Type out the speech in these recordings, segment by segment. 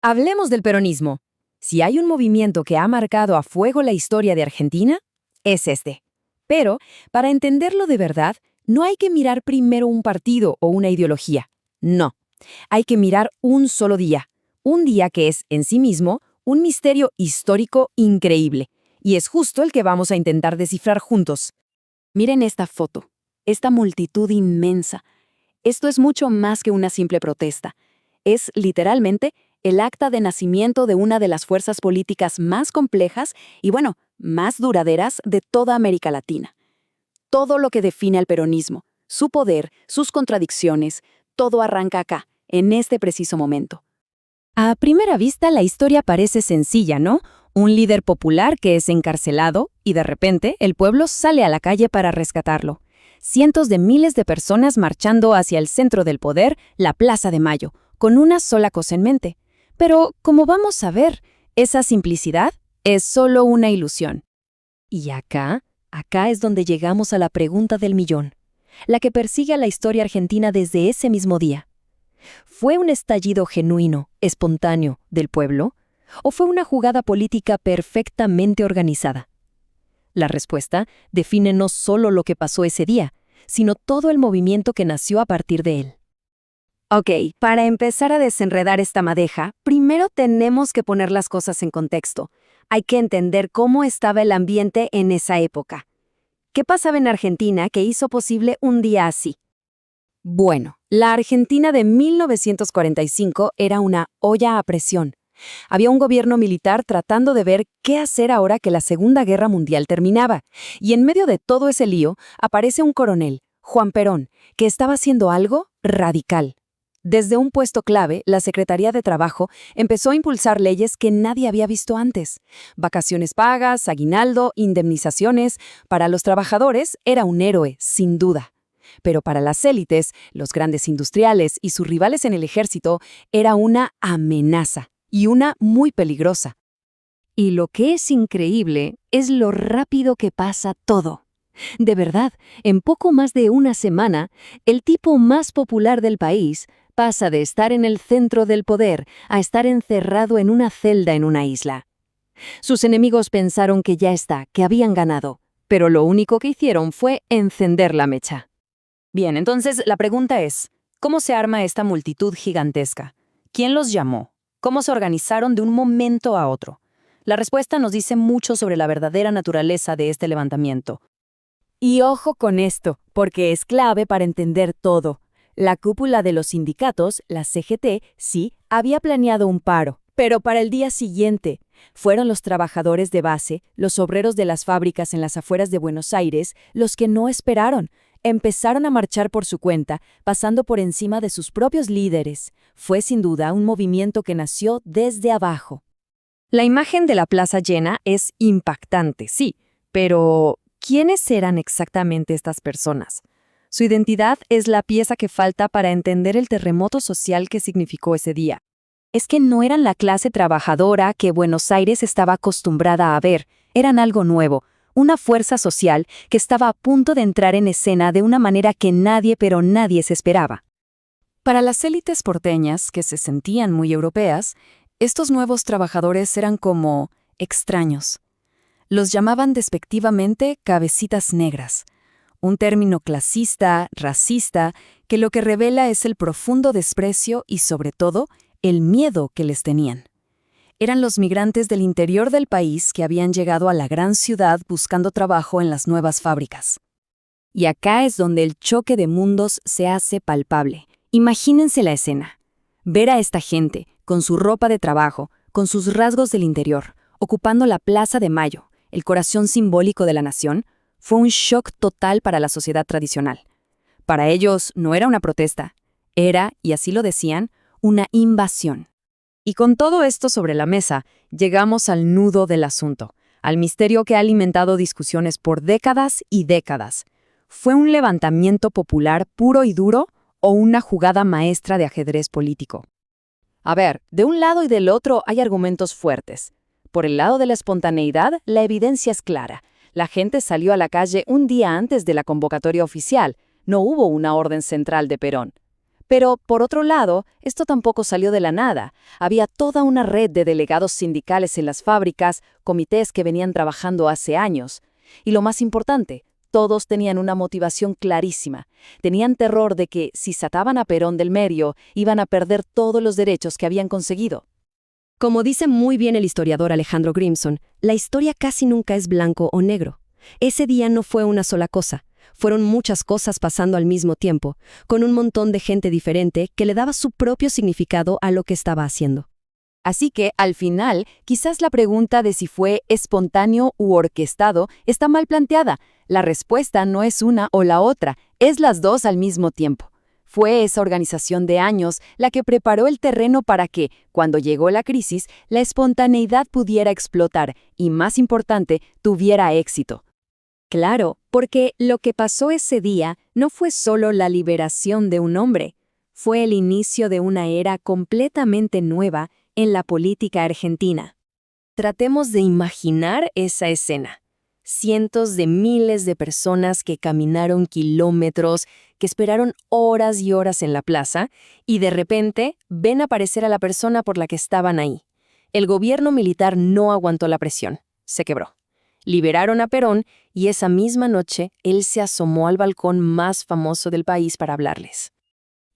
Hablemos del peronismo. Si hay un movimiento que ha marcado a fuego la historia de Argentina, es este. Pero, para entenderlo de verdad, no hay que mirar primero un partido o una ideología. No. Hay que mirar un solo día. Un día que es, en sí mismo, un misterio histórico increíble. Y es justo el que vamos a intentar descifrar juntos. Miren esta foto, esta multitud inmensa. Esto es mucho más que una simple protesta. Es, literalmente, el acta de nacimiento de una de las fuerzas políticas más complejas y, más duraderas de toda América Latina. Todo lo que define al peronismo, su poder, sus contradicciones, todo arranca acá, en este preciso momento. A primera vista, la historia parece sencilla, ¿no? Un líder popular que es encarcelado y de repente el pueblo sale a la calle para rescatarlo. Cientos de miles de personas marchando hacia el centro del poder, la Plaza de Mayo, con una sola cosa en mente. Pero, como vamos a ver, esa simplicidad es solo una ilusión. Y acá es donde llegamos a la pregunta del millón, la que persigue a la historia argentina desde ese mismo día. ¿Fue un estallido genuino, espontáneo, del pueblo? ¿O fue una jugada política perfectamente organizada? La respuesta define no solo lo que pasó ese día, sino todo el movimiento que nació a partir de él. Ok, para empezar a desenredar esta madeja, primero tenemos que poner las cosas en contexto. Hay que entender cómo estaba el ambiente en esa época. ¿Qué pasaba en Argentina que hizo posible un día así? Bueno, la Argentina de 1945 era una olla a presión. Había un gobierno militar tratando de ver qué hacer ahora que la Segunda Guerra Mundial terminaba. Y en medio de todo ese lío aparece un coronel, Juan Perón, que estaba haciendo algo radical. Desde un puesto clave, la Secretaría de Trabajo empezó a impulsar leyes que nadie había visto antes. Vacaciones pagas, aguinaldo, indemnizaciones. Para los trabajadores era un héroe, sin duda. Pero para las élites, los grandes industriales y sus rivales en el ejército, era una amenaza, y una muy peligrosa. Y lo que es increíble es lo rápido que pasa todo. De verdad, en poco más de una semana, el tipo más popular del país pasa de estar en el centro del poder a estar encerrado en una celda en una isla. Sus enemigos pensaron que ya está, que habían ganado, pero lo único que hicieron fue encender la mecha. Bien, entonces la pregunta es, ¿cómo se arma esta multitud gigantesca? ¿Quién los llamó? ¿Cómo se organizaron de un momento a otro? La respuesta nos dice mucho sobre la verdadera naturaleza de este levantamiento. Y ojo con esto, porque es clave para entender todo. La cúpula de los sindicatos, la CGT, sí, había planeado un paro, pero para el día siguiente. Fueron los trabajadores de base, los obreros de las fábricas en las afueras de Buenos Aires, los que no esperaron. Empezaron a marchar por su cuenta, pasando por encima de sus propios líderes. Fue sin duda un movimiento que nació desde abajo. La imagen de la plaza llena es impactante, sí, pero ¿quiénes eran exactamente estas personas? Su identidad es la pieza que falta para entender el terremoto social que significó ese día. Es que no eran la clase trabajadora que Buenos Aires estaba acostumbrada a ver, eran algo nuevo. Una fuerza social que estaba a punto de entrar en escena de una manera que nadie, pero nadie se esperaba. Para las élites porteñas, que se sentían muy europeas, estos nuevos trabajadores eran como extraños. Los llamaban despectivamente cabecitas negras, un término clasista, racista, que lo que revela es el profundo desprecio y, sobre todo, el miedo que les tenían. Eran los migrantes del interior del país que habían llegado a la gran ciudad buscando trabajo en las nuevas fábricas. Y acá es donde el choque de mundos se hace palpable. Imagínense la escena. Ver a esta gente, con su ropa de trabajo, con sus rasgos del interior, ocupando la Plaza de Mayo, el corazón simbólico de la nación, fue un shock total para la sociedad tradicional. Para ellos no era una protesta, era, y así lo decían, una invasión. Y con todo esto sobre la mesa, llegamos al nudo del asunto, al misterio que ha alimentado discusiones por décadas y décadas. ¿Fue un levantamiento popular puro y duro o una jugada maestra de ajedrez político? A ver, de un lado y del otro hay argumentos fuertes. Por el lado de la espontaneidad, la evidencia es clara. La gente salió a la calle un día antes de la convocatoria oficial. No hubo una orden central de Perón. Pero, por otro lado, esto tampoco salió de la nada. Había toda una red de delegados sindicales en las fábricas, comités que venían trabajando hace años. Y lo más importante, todos tenían una motivación clarísima. Tenían terror de que, si sacaban a Perón del medio, iban a perder todos los derechos que habían conseguido. Como dice muy bien el historiador Alejandro Grimson, la historia casi nunca es blanco o negro. Ese día no fue una sola cosa. Fueron muchas cosas pasando al mismo tiempo, con un montón de gente diferente que le daba su propio significado a lo que estaba haciendo. Así que, al final, quizás la pregunta de si fue espontáneo u orquestado está mal planteada. La respuesta no es una o la otra, es las dos al mismo tiempo. Fue esa organización de años la que preparó el terreno para que, cuando llegó la crisis, la espontaneidad pudiera explotar y, más importante, tuviera éxito. Claro, porque lo que pasó ese día no fue solo la liberación de un hombre, fue el inicio de una era completamente nueva en la política argentina. Tratemos de imaginar esa escena. Cientos de miles de personas que caminaron kilómetros, que esperaron horas y horas en la plaza, y de repente ven aparecer a la persona por la que estaban ahí. El gobierno militar no aguantó la presión, se quebró. Liberaron a Perón y esa misma noche él se asomó al balcón más famoso del país para hablarles.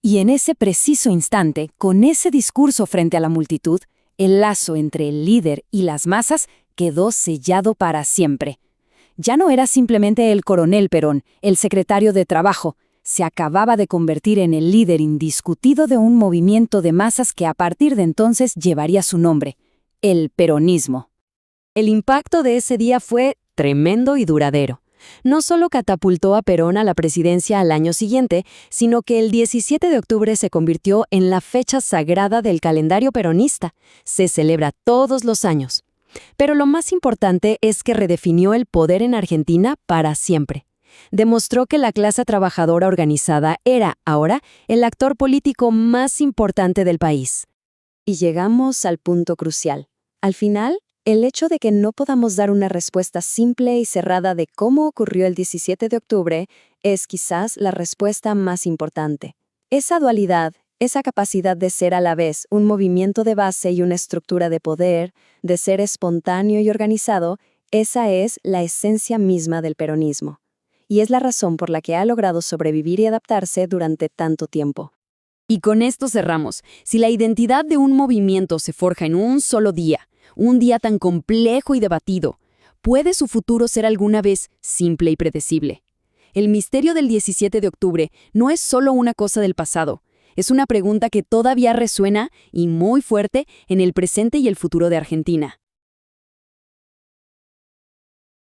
Y en ese preciso instante, con ese discurso frente a la multitud, el lazo entre el líder y las masas quedó sellado para siempre. Ya no era simplemente el coronel Perón, el secretario de Trabajo. Se acababa de convertir en el líder indiscutido de un movimiento de masas que a partir de entonces llevaría su nombre, el peronismo. El impacto de ese día fue tremendo y duradero. No solo catapultó a Perón a la presidencia al año siguiente, sino que el 17 de octubre se convirtió en la fecha sagrada del calendario peronista. Se celebra todos los años. Pero lo más importante es que redefinió el poder en Argentina para siempre. Demostró que la clase trabajadora organizada era, ahora, el actor político más importante del país. Y llegamos al punto crucial. Al final, el hecho de que no podamos dar una respuesta simple y cerrada de cómo ocurrió el 17 de octubre es quizás la respuesta más importante. Esa dualidad, esa capacidad de ser a la vez un movimiento de base y una estructura de poder, de ser espontáneo y organizado, esa es la esencia misma del peronismo. Y es la razón por la que ha logrado sobrevivir y adaptarse durante tanto tiempo. Y con esto cerramos. Si la identidad de un movimiento se forja en un solo día, un día tan complejo y debatido, ¿puede su futuro ser alguna vez simple y predecible? El misterio del 17 de octubre no es solo una cosa del pasado, es una pregunta que todavía resuena y muy fuerte en el presente y el futuro de Argentina.